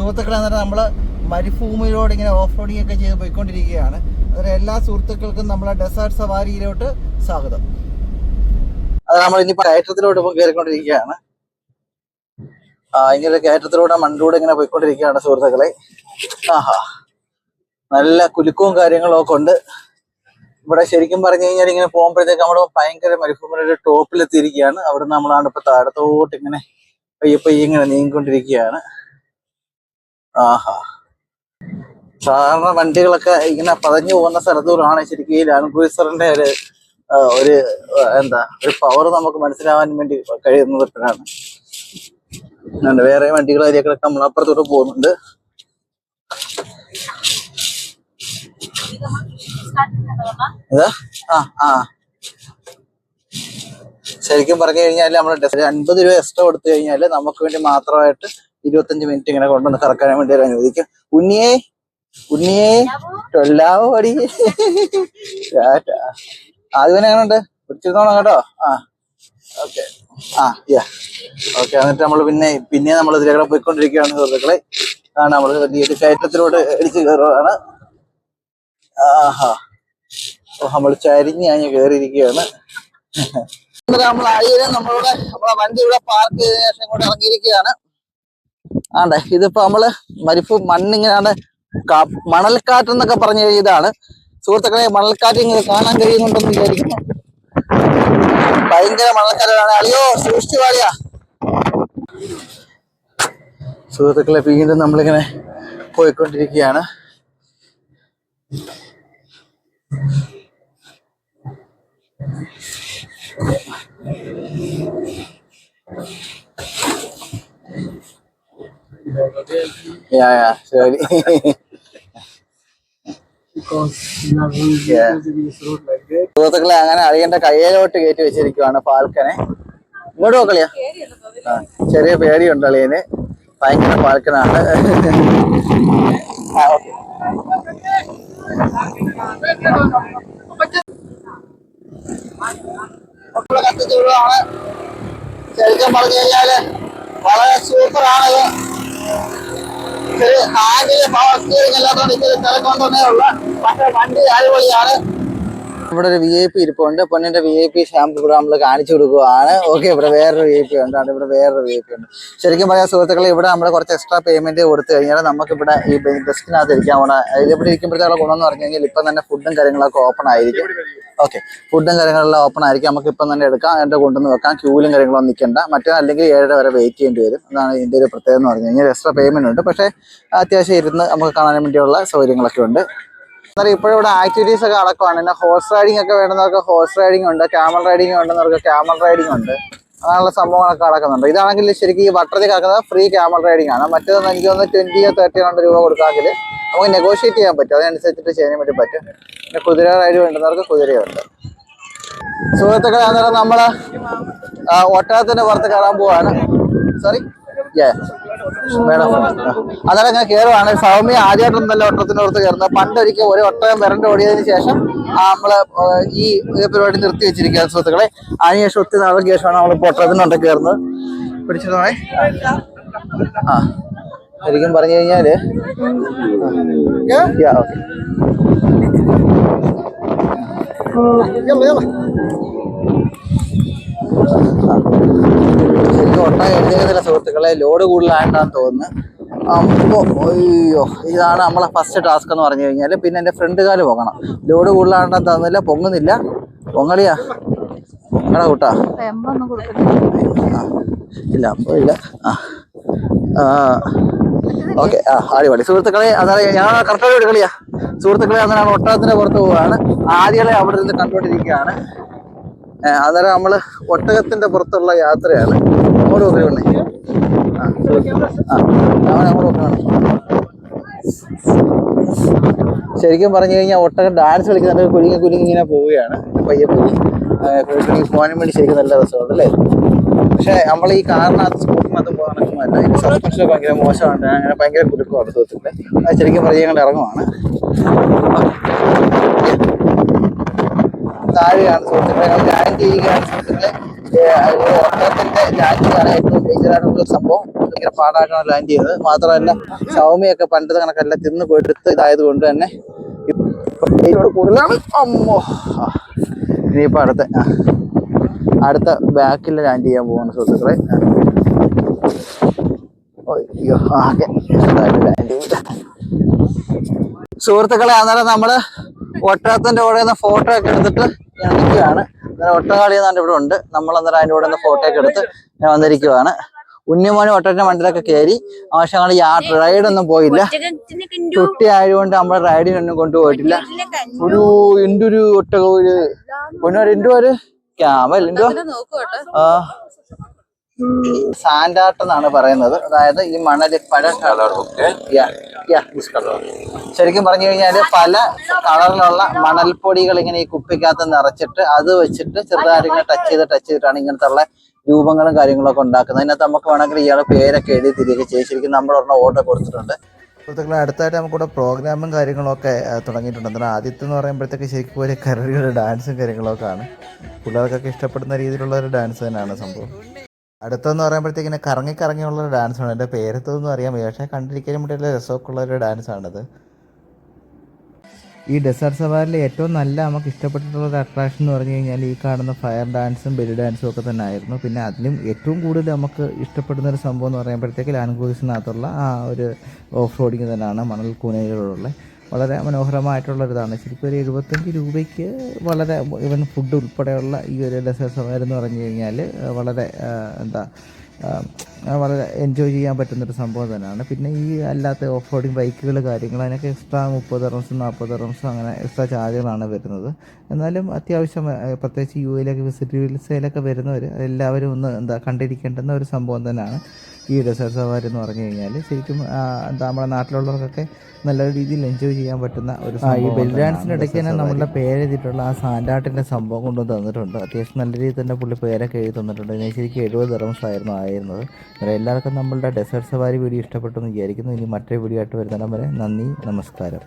സുഹൃത്തുക്കളെ അന്നേരം നമ്മൾ മരുഭൂമിയിലൂടെ ഇങ്ങനെ ഓഫ് റോഡിംഗ് ഒക്കെ ചെയ്ത് പോയിക്കൊണ്ടിരിക്കുകയാണ്. അന്നേരം എല്ലാ സുഹൃത്തുക്കൾക്കും നമ്മളെ ഡെസേർട്ട് സവാരിയിലോട്ട് സ്വാഗതം. അത് നമ്മൾ ഇനിയിപ്പോൾ കയറ്റത്തിലോട്ട് ഇപ്പോൾ കയറിക്കൊണ്ടിരിക്കുകയാണ്. ഇങ്ങനെ കയറ്റത്തിലൂടെ മണ്ണിലൂടെ ഇങ്ങനെ പോയിക്കൊണ്ടിരിക്കുകയാണ് സുഹൃത്തുക്കളെ. ആഹാ, നല്ല കുലുക്കവും കാര്യങ്ങളും ഒക്കെ ഉണ്ട് ഇവിടെ. ശരിക്കും പറഞ്ഞു കഴിഞ്ഞാൽ ഇങ്ങനെ പോകുമ്പോഴത്തേക്ക് നമ്മൾ ഭയങ്കര മരുഭൂമിയുടെ ടോപ്പിലെത്തിയിരിക്കുകയാണ്. അവിടെ നിന്ന് നമ്മളാണ് ഇപ്പൊ താഴത്തോട്ട് ഇങ്ങനെ പയ്യെ ഇങ്ങനെ നീങ്ങിക്കൊണ്ടിരിക്കുകയാണ്. ആഹാ, സാധാരണ വണ്ടികളൊക്കെ ഇങ്ങനെ പതഞ്ഞു പോകുന്ന സ്ഥലത്തൂടാണ് ശരിക്കും ഈ ലാൻഡ് ക്രൂസറിന്റെ ഒരു പവർ നമുക്ക് മനസ്സിലാവാൻ വേണ്ടി കഴിയുന്നത് ഇപ്പോഴാണ്. വേറെ വണ്ടികൾ അതിലേക്കൊക്കെ നമ്മൾ അപ്പുറത്തോട്ട് പോകുന്നുണ്ട്. ശരിക്കും പറഞ്ഞു കഴിഞ്ഞാൽ നമ്മൾ 50 രൂപ എക്സ്ട്രാ കൊടുത്തു കഴിഞ്ഞാൽ നമുക്ക് വേണ്ടി മാത്രമായിട്ട് 25 മിനിറ്റ് ഇങ്ങനെ കൊണ്ടുവന്ന് കറക്കാൻ വേണ്ടി അനുവദിക്കും. ഉണ്ണിയേ ടൊല്ലാവോടി ആദ്യം എങ്ങനെയുണ്ട്? പിടിച്ചിരുന്നോണം കേട്ടോ. ഓക്കെ. ഓക്കെ. എന്നിട്ട് നമ്മൾ പിന്നെ നമ്മൾ ഇതിലേക്കൂടെ പോയിക്കൊണ്ടിരിക്കുകയാണ് സുഹൃത്തുക്കളെ. അതാണ് നമ്മൾ വലിയൊരു കയറ്റത്തിലൂടെ ഇടിച്ച് കയറുകയാണ്. നമ്മൾ ചരിഞ്ഞ് കയറിയിരിക്കുകയാണ്. നമ്മൾ നമ്മളെ വണ്ടി ഇവിടെ പാർക്ക് ചെയ്തതിനു ശേഷം ഇങ്ങോട്ട് ഇറങ്ങിയിരിക്കുകയാണ്. ഇതിപ്പോ നമ്മള് മണ്ണിങ്ങനെ മണൽക്കാറ്റ് പറഞ്ഞു കഴിഞ്ഞതാണ് സുഹൃത്തുക്കളെ. മണൽക്കാറ്റ് ഇങ്ങനെ കാണാൻ കഴിയുന്നുണ്ടെന്ന് വിചാരിക്കുന്നു. ഭയങ്കര മണൽക്കാറ്റാണ്. അയ്യോ, സൂക്ഷിച്ചു പാടിയാ സുഹൃത്തുക്കളെ. വീണ്ടും നമ്മളിങ്ങനെ പോയിക്കൊണ്ടിരിക്കുകയാണ്. Surely. സുഹൃത്തുക്കളെ, അങ്ങനെ അളിയന്റെ കയ്യിലോട്ട് കയറ്റി വെച്ചിരിക്കുവാണ് ഫാൽക്കനെ. ഇങ്ങോട്ട് നോക്കളിയാ. ചെറിയ പേടിയുണ്ട് അളിയന്. ഭയങ്കര ഫാൽക്കനാണ്. ശരിക്കും പറഞ്ഞു കഴിഞ്ഞാല് വളരെ സൂപ്പറാണത്. ഇവിടെ ഒരു VIP ഇരിപ്പുണ്ട്. പൊന്നിന്റെ VIP ഷാമ്പു ഇവിടെ നമ്മൾ കാണിച്ചു കൊടുക്കുകയാണ്. ഓക്കെ, ഇവിടെ വേറൊരു VIP ഉണ്ട്. ഇവിടെ വേറൊരു VIP ഉണ്ട്. ശരിക്കും പറയാം സുഹൃത്തുക്കളെ, ഇവിടെ നമ്മൾ കുറച്ച് എക്സ്ട്രാ പേയ്മെന്റ് കൊടുത്തു കഴിഞ്ഞാൽ നമുക്കിവിടെ ഈ ഡെസ്കിനകത്ത് ഇരിക്കാം. ഇവിടെ ഇരിക്കുമ്പോഴത്തേക്കുള്ള ഗുണമെന്ന് പറഞ്ഞു കഴിഞ്ഞാൽ ഇപ്പം തന്നെ ഫുഡും കാര്യങ്ങളൊക്കെ ഓപ്പൺ ആയിരിക്കും. ഓക്കെ, ഫുഡും കാര്യങ്ങളെല്ലാം ഓപ്പൺ ആയിരിക്കും. നമുക്ക് ഇപ്പം തന്നെ എടുക്കാം, എൻ്റെ കൊണ്ടുവന്ന് വെക്കാം. ക്യൂലും കാര്യങ്ങളൊന്നും നിൽക്കണ്ട. മറ്റേ അല്ലെങ്കിൽ 7:30 വരെ വെയിറ്റ് ചെയ്യേണ്ടി വരും. അതാണ് ഇതിൻ്റെ ഒരു പ്രത്യേകത എന്ന് പറഞ്ഞു കഴിഞ്ഞാൽ. എക്സ്ട്രാ പേയ്മെന്റ് ഉണ്ട്, പക്ഷേ അത്യാവശ്യം ഇരുന്ന് നമുക്ക് കാണാൻ വേണ്ടിയുള്ള സൗകര്യങ്ങളൊക്കെ ഉണ്ട്. എന്നാൽ ഇപ്പോഴും ഇവിടെ ആക്ടിവിറ്റീസ് ഒക്കെ നടക്കുവാണ്. പിന്നെ ഹോഴ്സ് റൈഡിംഗ് ഒക്കെ വേണ്ടുന്നവർക്ക് ഹോഴ്സ് റൈഡിംഗ് ഉണ്ട്, ക്യാമൽ റൈഡിംഗ് വേണ്ടുന്നവർക്ക് ക്യാമൽ റൈഡിംഗ് ഉണ്ട്. അങ്ങനെയുള്ള സംഭവങ്ങളൊക്കെ നടക്കുന്നുണ്ട്. ഇതാണെങ്കിൽ ശരിക്കും ഈ വട്ടത്തിൽ കിടക്കുന്നത് ഫ്രീ ക്യാമൽ റൈഡിംഗ് ആണ്. മറ്റേതൊന്നും എനിക്ക് തോന്നുന്നു 20-30 രൂപ കൊടുക്കാമെങ്കിൽ നമുക്ക് നെഗോഷിയേറ്റ് ചെയ്യാൻ പറ്റും. അതിനനുസരിച്ചിട്ട് ചെയ്യാൻ വേണ്ടി പറ്റും. പിന്നെ കുതിര റൈഡ് വേണ്ടുന്നവർക്ക് കുതിരയുണ്ട്. സുഹൃത്തുക്കളെ, അന്നേരം നമ്മൾ ഒട്ടകത്തിന്റെ പുറത്ത് കയറാൻ പോവാണ്. Sorry madam. അന്നേരം ഞാൻ കയറുവാണ്. സൗമ്യ ആദ്യമായിട്ടൊന്നല്ല ഒട്ടകത്തിന്റെ പുറത്ത് കയറുന്നത്. പണ്ടൊരിക്കൽ ഒരു ഒട്ടകം വരണ്ട് ഓടിയതിനു ശേഷം നമ്മള് ഈ പരിപാടി നിർത്തി വെച്ചിരിക്കുകയാണ് സുഹൃത്തുക്കളെ. അതിനുശേഷം ഒത്തിരി നാൾക്ക് ശേഷമാണ് നമ്മൾ ഒട്ടകത്തിനുണ്ട് കയറുന്നത്. പിടിച്ചിരുന്നേ. ശരിക്കും പറഞ്ഞു കഴിഞ്ഞാല് ശരിക്കും ഒട്ടകം എഴുതിയിരുന്നില്ല സുഹൃത്തുക്കളെ. ലോഡ് കൂടുതലായിട്ടാന്ന് തോന്നുന്നു. അയ്യോ, ഇതാണ് നമ്മളെ ഫസ്റ്റ് ടാസ്ക് എന്ന് പറഞ്ഞു കഴിഞ്ഞാൽ. പിന്നെ എൻ്റെ ഫ്രണ്ട് കാല് പൊങ്ങണം. ലോഡ് കൂടുതലായിട്ടാന്ന് തോന്നുന്നില്ല, പൊങ്ങുന്നില്ല. പൊങ്ങളിയാ എടാ കൂട്ടാ. ഇല്ല ഇല്ല. ഓക്കെ. അടിപൊളി സുഹൃത്തുക്കളെ. അന്നേരം ഞാൻ കറക്റ്റായിട്ട് എടുക്കളിയാ സുഹൃത്തുക്കളെ. അന്നേരം ഒട്ടകത്തിന്റെ പുറത്ത് പോവുകയാണ്. ആദ്യങ്ങളെ അവിടെ ഇരുന്ന് കണ്ടുകൊണ്ടിരിക്കുകയാണ്. അന്നേരം നമ്മള് ഒട്ടകത്തിന്റെ പുറത്തുള്ള യാത്രയാണ്. അങ്ങോട്ട് നോക്കി വേണേ. അങ്ങോട്ട് നോക്കണം. ശരിക്കും പറഞ്ഞു കഴിഞ്ഞാൽ ഒട്ടകം ഡാൻസ് കളിക്കുന്നുണ്ട്. കുലുങ്ങി ഇങ്ങനെ പോവുകയാണ്. പയ്യെ പോകാനും വേണ്ടി ശരിക്കും നല്ല രസമുണ്ട് അല്ലേ? പക്ഷെ നമ്മൾ ഈ കാറിനകത്ത് സ്കൂട്ടറിനകത്തും പോകാനൊന്നുമല്ല. ഇതിന്റെ സസ്പെൻഷനൊക്കെ ഭയങ്കര മോശമാണ്. അങ്ങനെ ഭയങ്കര കുലുക്കമാണ് സുഹൃത്തുക്കളെ. അത് ശരിക്കും പറഞ്ഞ് ഞങ്ങൾ ഇറങ്ങുവാണ്. താഴെയാണ് സുഹൃത്തുക്കളെ. ഞങ്ങൾ ലാൻഡ് ചെയ്യുകയാണ് സുഹൃത്തുക്കളെ. ഒട്ടകത്തിന്റെ ലാൻഡിങ്ങാണ് ഏറ്റവും ഡേഞ്ചറായിട്ടുള്ള സംഭവം. ഭയങ്കര പാടായിട്ടാണ് ലാൻഡ് ചെയ്യുന്നത്. മാത്രമല്ല ഷവമിയൊക്കെ പണ്ടത്തെ കണക്കല്ല തിന്ന് കൊടുത്ത് ഇതായത് കൊണ്ട് തന്നെ കൂടുതലാണ്. അമ്മോ, ഇനിയിപ്പോൾ അടുത്ത ബാക്കിൽ ലാൻഡ് ചെയ്യാൻ പോകുന്ന സുഹൃത്തുക്കളെ. അയ്യോ, ആകെ ലാൻഡ് ചെയ്തില്ല സുഹൃത്തുക്കളെ. അന്നേരം നമ്മള് ഒട്ടകത്തിന്റെ കൂടെ നിന്ന് ഫോട്ടോ ഒക്കെ എടുത്തിട്ട് നിൽക്കുകയാണ്. ഒട്ടകാളി എന്നാണ്ട് ഇവിടെ ഉണ്ട്. നമ്മൾ അന്നേരം അതിൻ്റെ കൂടെ നിന്ന് ഫോട്ടോ ഒക്കെ എടുത്ത് ഞാൻ വന്നിരിക്കുവാണ്. ഉണ്ണിമോനും ഒട്ടകത്തിന്റെ വണ്ടിയിലൊക്കെ കയറി. പക്ഷെ ഞങ്ങൾ റൈഡൊന്നും പോയില്ല. കുട്ടി ആയതുകൊണ്ട് നമ്മൾ റൈഡിനൊന്നും കൊണ്ടുപോയിട്ടില്ല. ഒരു ഒട്ടക ഒരു ക്യാമൽ സാൻഡാർട്ട് എന്നാണ് പറയുന്നത്. അതായത് ഈ മണല് ശരിക്കും പറഞ്ഞു കഴിഞ്ഞാല് പല കളറിലുള്ള മണൽപ്പൊടികൾ ഇങ്ങനെ ഈ കുപ്പിക്കകത്ത് നിറച്ചിട്ട് അത് വെച്ചിട്ട് ചെറുതായിട്ട് ഇങ്ങനെ ടച്ച് ചെയ്തിട്ടാണ് ഇങ്ങനത്തെ ഉള്ള രൂപങ്ങളും കാര്യങ്ങളൊക്കെ ഉണ്ടാക്കുന്നത്. അതിനകത്ത് നമുക്ക് വേണമെങ്കിൽ ഇയാളെ പേരൊക്കെ എഴുതി തിരികെ ചെയ്ത് ശരിക്കും നമ്മളൊരെണ്ണം ഓർഡർ കൊടുത്തിട്ടുണ്ട്. സുഹൃത്തുക്കളെ, അടുത്തായിട്ട് നമുക്കിവിടെ പ്രോഗ്രാമും കാര്യങ്ങളൊക്കെ തുടങ്ങിയിട്ടുണ്ട്. എന്നാൽ ആദ്യത്തെ എന്ന് പറയുമ്പോഴത്തേക്ക് ശരിക്കും ഒരു കരടിയുടെ ഡാൻസും കാര്യങ്ങളൊക്കെ ആണ്. പിള്ളേർക്കൊക്കെ ഇഷ്ടപ്പെടുന്ന രീതിയിലുള്ള ഒരു ഡാൻസ് തന്നെയാണ് സംഭവം. അടുത്തെന്ന് പറയുമ്പോഴത്തേക്കിങ്ങനെ കറങ്ങിയുള്ളൊരു ഡാൻസാണ്. എൻ്റെ പേരത്തൊന്നും അറിയാൻ വയ്യ, പക്ഷേ കണ്ടിരിക്കാനും വേണ്ടിയുള്ള രസമൊക്കെ ഉള്ളൊരു ഡാൻസാണിത്. ഈ ഡെസേർട്ട് സവാരിയിൽ ഏറ്റവും നല്ല നമുക്ക് ഇഷ്ടപ്പെട്ടിട്ടുള്ളൊരു അട്രാക്ഷൻ എന്ന് പറഞ്ഞു കഴിഞ്ഞാൽ ഈ കാണുന്ന ഫയർ ഡാൻസും ബെലി ഡാൻസും ഒക്കെ തന്നെ ആയിരുന്നു. പിന്നെ അതിലും ഏറ്റവും കൂടുതൽ നമുക്ക് ഇഷ്ടപ്പെടുന്ന ഒരു സംഭവം എന്ന് പറയുമ്പോഴത്തേക്ക് ലാൻഡ് ക്രൂസിനകത്തുള്ള ആ ഒരു ഓഫ് റോഡിങ് തന്നെയാണ്. മണൽ കൂനയിലുള്ള വളരെ മനോഹരമായിട്ടുള്ളൊരിതാണ്. ശരിക്കും ഒരു 75 രൂപയ്ക്ക് വളരെ ഇവൻ ഫുഡ് ഉൾപ്പെടെയുള്ള ഈ ഒരു ഡെസേർട്ട് സവാരി എന്ന് പറഞ്ഞു കഴിഞ്ഞാൽ വളരെ വളരെ എൻജോയ് ചെയ്യാൻ പറ്റുന്നൊരു സംഭവം തന്നെയാണ്. പിന്നെ ഈ അല്ലാത്ത ഓഫ് റോഡിങ് ബൈക്കുകൾ കാര്യങ്ങൾ അതിനൊക്കെ എക്സ്ട്രാ 30 ദിർഹംസും 40 ദിർഹംസും അങ്ങനെ എക്സ്ട്രാ ചാർജുകളാണ് വരുന്നത്. എന്നാലും അത്യാവശ്യം പ്രത്യേകിച്ച് യുഎയിലൊക്കെ വിസിറ്റ് വിസയിലൊക്കെ വരുന്നവർ എല്ലാവരും ഒന്ന് കണ്ടിരിക്കേണ്ടുന്ന ഒരു സംഭവം തന്നെയാണ് ഈ ഡെസേർട്ട് സവാരി എന്ന് പറഞ്ഞു കഴിഞ്ഞാൽ. ശരിക്കും നമ്മുടെ നാട്ടിലുള്ളവർക്കൊക്കെ നല്ല രീതിയിൽ എൻജോയ് ചെയ്യാൻ പറ്റുന്ന ഒരു ഈ ബെൽ ഡാൻസിനിടയ്ക്ക് തന്നെ നമ്മളുടെ പേരെഴുതിയിട്ടുള്ള ആ സാൻഡാർട്ടിൻ്റെ സംഭവം കൊണ്ടു തന്നിട്ടുണ്ട്. അത്യാവശ്യം നല്ല രീതിയിൽ തന്നെ പുള്ളി പേരൊക്കെ എഴുതി തന്നിട്ടുണ്ട്. ഞാൻ ശരിക്കും 70 ദിർഹംസ് ആയിരുന്നു ആയിരുന്നത്. എല്ലാവർക്കും നമ്മളുടെ ഡെസേർട്ട് സവാരി വീഡിയോ ഇഷ്ടപ്പെട്ടു എന്ന് വിചാരിക്കുന്നു. ഇനി മറ്റൊരു വീഡിയോ ആയിട്ട് വരുന്നിടം വരെ നന്ദി, നമസ്കാരം.